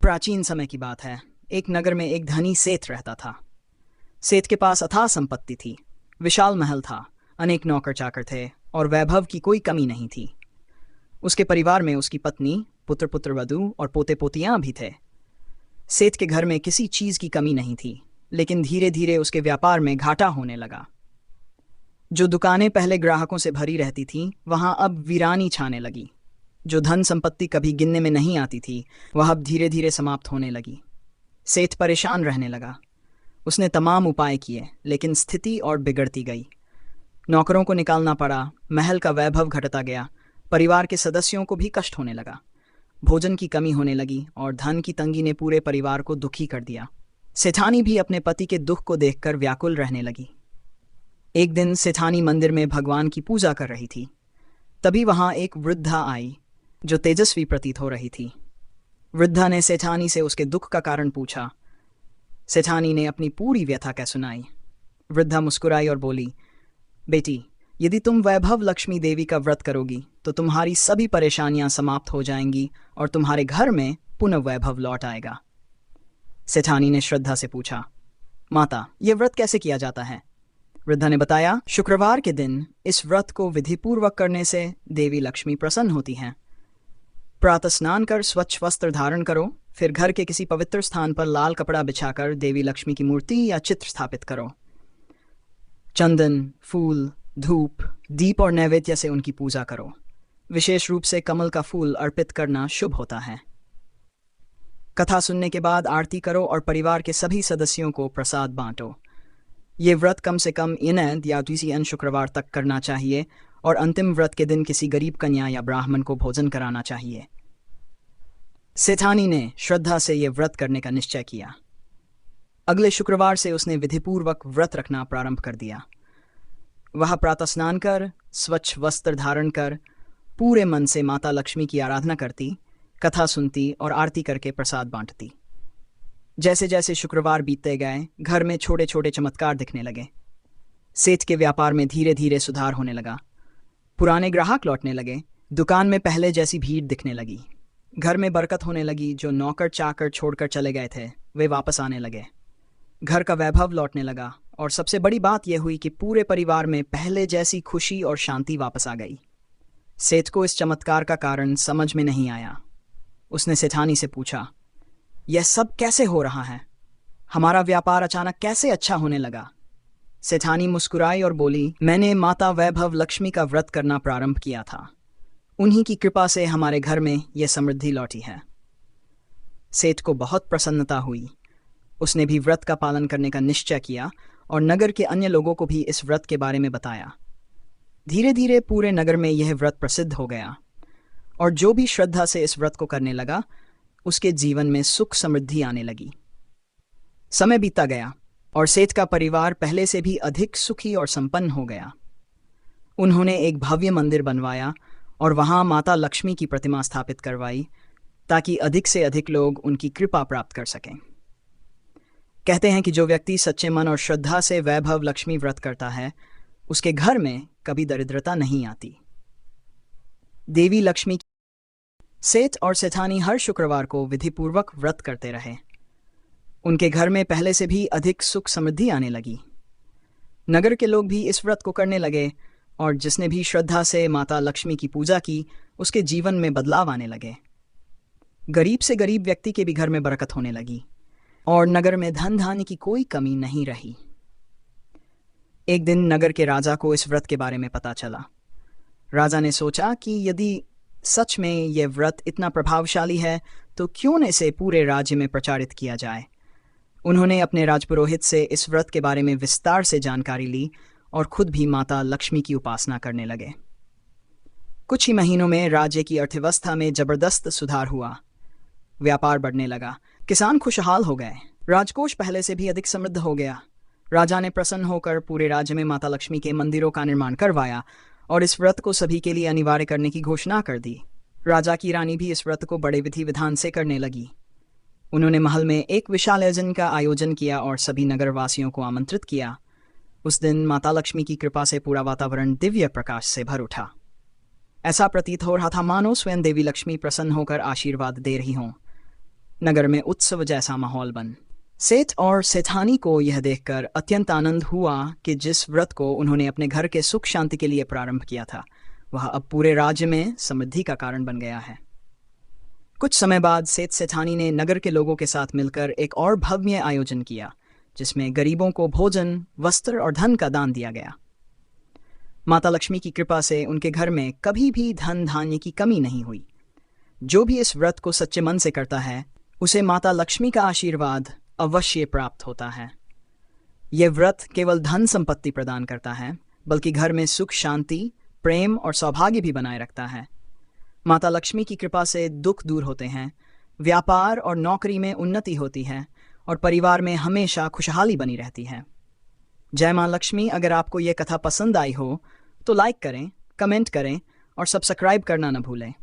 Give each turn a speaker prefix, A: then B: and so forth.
A: प्राचीन समय की बात है। एक नगर में एक धनी सेठ रहता था। सेठ के पास अथाह संपत्ति थी, विशाल महल था, अनेक नौकर चाकर थे और वैभव की कोई कमी नहीं थी। उसके परिवार में उसकी पत्नी, पुत्र पुत्रवधू और पोते पोतियां भी थे। सेठ के घर में किसी चीज की कमी नहीं थी, लेकिन धीरे धीरे उसके व्यापार में घाटा होने लगा। जो दुकानें पहले ग्राहकों से भरी रहती थीं, वहां अब वीरानी छाने लगी। जो धन संपत्ति कभी गिनने में नहीं आती थी, वह अब धीरे धीरे समाप्त होने लगी। सेठ परेशान रहने लगा। उसने तमाम उपाय किए, लेकिन स्थिति और बिगड़ती गई। नौकरों को निकालना पड़ा, महल का वैभव घटता गया, परिवार के सदस्यों को भी कष्ट होने लगा। भोजन की कमी होने लगी और धन की तंगी ने पूरे परिवार को दुखी कर दिया। सेठानी भी अपने पति के दुख को देखकर व्याकुल रहने लगी। एक दिन सेठानी मंदिर में भगवान की पूजा कर रही थी। तभी वहां एक वृद्धा आई, जो तेजस्वी प्रतीत हो रही थी। वृद्धा ने सेठानी से उसके दुख का कारण पूछा। सेठानी ने अपनी पूरी व्यथा कह सुनाई। वृद्धा मुस्कुराई और बोली, बेटी, यदि तुम वैभव लक्ष्मी देवी का व्रत करोगी तो तुम्हारी सभी परेशानियां समाप्त हो जाएंगी और तुम्हारे घर में पुनः वैभव लौट आएगा। सेठानी ने श्रद्धा से पूछा, माता, यह व्रत कैसे किया जाता है? वृद्धा ने बताया, शुक्रवार के दिन इस व्रत को विधिपूर्वक करने से देवी लक्ष्मी प्रसन्न होती हैं। प्रातः स्नान कर स्वच्छ वस्त्र धारण करो, फिर घर के किसी पवित्र स्थान पर लाल कपड़ा बिछाकर देवी लक्ष्मी की मूर्ति या चित्र स्थापित करो। चंदन, फूल, धूप, दीप और नैवेद्य से उनकी पूजा करो। विशेष रूप से कमल का फूल अर्पित करना शुभ होता है। कथा सुनने के बाद आरती करो और परिवार के सभी सदस्यों को प्रसाद बांटो। ये व्रत कम से कम इनैद या द्वितीय शुक्रवार तक करना चाहिए और अंतिम व्रत के दिन किसी गरीब कन्या या ब्राह्मण को भोजन कराना चाहिए। सेठानी ने श्रद्धा से यह व्रत करने का निश्चय किया। अगले शुक्रवार से उसने विधिपूर्वक व्रत रखना प्रारंभ कर दिया। वह प्रातः स्नान कर, स्वच्छ वस्त्र धारण कर, पूरे मन से माता लक्ष्मी की आराधना करती, कथा सुनती और आरती करके प्रसाद बांटती। जैसे जैसे शुक्रवार बीतते गए, घर में छोटे छोटे चमत्कार दिखने लगे। सेठ के व्यापार में धीरे धीरे सुधार होने लगा। पुराने ग्राहक लौटने लगे, दुकान में पहले जैसी भीड़ दिखने लगी। घर में बरकत होने लगी। जो नौकर चाकर छोड़कर चले गए थे, वे वापस आने लगे। घर का वैभव लौटने लगा और सबसे बड़ी बात यह हुई कि पूरे परिवार में पहले जैसी खुशी और शांति वापस आ गई। सेठ को इस चमत्कार का कारण समझ में नहीं आया। उसने सेठानी से पूछा, यह सब कैसे हो रहा है? हमारा व्यापार अचानक कैसे अच्छा होने लगा? सेठानी मुस्कुराई और बोली, मैंने माता वैभव लक्ष्मी का व्रत करना प्रारंभ किया था। उन्हीं की कृपा से हमारे घर में यह समृद्धि लौटी है। सेठ को बहुत प्रसन्नता हुई। उसने भी व्रत का पालन करने का निश्चय किया और नगर के अन्य लोगों को भी इस व्रत के बारे में बताया। धीरे धीरे पूरे नगर में यह व्रत प्रसिद्ध हो गया और जो भी श्रद्धा से इस व्रत को करने लगा, उसके जीवन में सुख समृद्धि आने लगी। समय बीतता गया और सेठ का परिवार पहले से भी अधिक सुखी और संपन्न हो गया। उन्होंने एक भव्य मंदिर बनवाया और वहां माता लक्ष्मी की प्रतिमा स्थापित करवाई, ताकि अधिक से अधिक लोग उनकी कृपा प्राप्त कर सकें। कहते हैं कि जो व्यक्ति सच्चे मन और श्रद्धा से वैभव लक्ष्मी व्रत करता है, उसके घर में कभी दरिद्रता नहीं आती। देवी लक्ष्मी। सेठ और सेठानी हर शुक्रवार को विधिपूर्वक व्रत करते रहे। उनके घर में पहले से भी अधिक सुख समृद्धि आने लगी। नगर के लोग भी इस व्रत को करने लगे और जिसने भी श्रद्धा से माता लक्ष्मी की पूजा की, उसके जीवन में बदलाव आने लगे। गरीब से गरीब व्यक्ति के भी घर में बरकत होने लगी और नगर में धन धान्य की कोई कमी नहीं रही। एक दिन नगर के राजा को इस व्रत के बारे में पता चला। राजा ने सोचा कि यदि सच में यह व्रत इतना प्रभावशाली है, तो क्यों न इसे पूरे राज्य में प्रचारित किया जाए। उन्होंने अपने राजपुरोहित से इस व्रत के बारे में विस्तार से जानकारी ली और खुद भी माता लक्ष्मी की उपासना करने लगे। कुछ ही महीनों में राज्य की अर्थव्यवस्था में जबरदस्त सुधार हुआ। व्यापार बढ़ने लगा, किसान खुशहाल हो गए, राजकोष पहले से भी अधिक समृद्ध हो गया। राजा ने प्रसन्न होकर पूरे राज्य में माता लक्ष्मी के मंदिरों का निर्माण करवाया और इस व्रत को सभी के लिए अनिवार्य करने की घोषणा कर दी। राजा की रानी भी इस व्रत को बड़े विधि विधान से करने लगी। उन्होंने महल में एक विशाल आयोजन का आयोजन किया और सभी नगरवासियों को आमंत्रित किया। उस दिन माता लक्ष्मी की कृपा से पूरा वातावरण दिव्य प्रकाश से भर उठा। ऐसा प्रतीत हो रहा था मानो स्वयं देवी लक्ष्मी प्रसन्न होकर आशीर्वाद दे रही हों। नगर में उत्सव जैसा माहौल बन। सेठ और सेठानी को यह देखकर अत्यंत आनंद हुआ कि जिस व्रत को उन्होंने अपने घर के सुख शांति के लिए प्रारंभ किया था वह अब पूरे राज्य में समृद्धि का कारण बन गया है। कुछ समय बाद सेठ सेठानी ने नगर के लोगों के साथ मिलकर एक और भव्य आयोजन किया जिसमें गरीबों को भोजन, वस्त्र और धन का दान दिया गया। माता लक्ष्मी की कृपा से उनके घर में कभी भी धन धान्य की कमी नहीं हुई। जो भी इस व्रत को सच्चे मन से करता है उसे माता लक्ष्मी का आशीर्वाद अवश्य प्राप्त होता है। यह व्रत केवल धन संपत्ति प्रदान करता है बल्कि घर में सुख शांति, प्रेम और सौभाग्य भी बनाए रखता है। माता लक्ष्मी की कृपा से दुख दूर होते हैं, व्यापार और नौकरी में उन्नति होती है और परिवार में हमेशा खुशहाली बनी रहती है। जय मां लक्ष्मी। अगर आपको ये कथा पसंद आई हो तो लाइक करें, कमेंट करें और सब्सक्राइब करना न भूलें।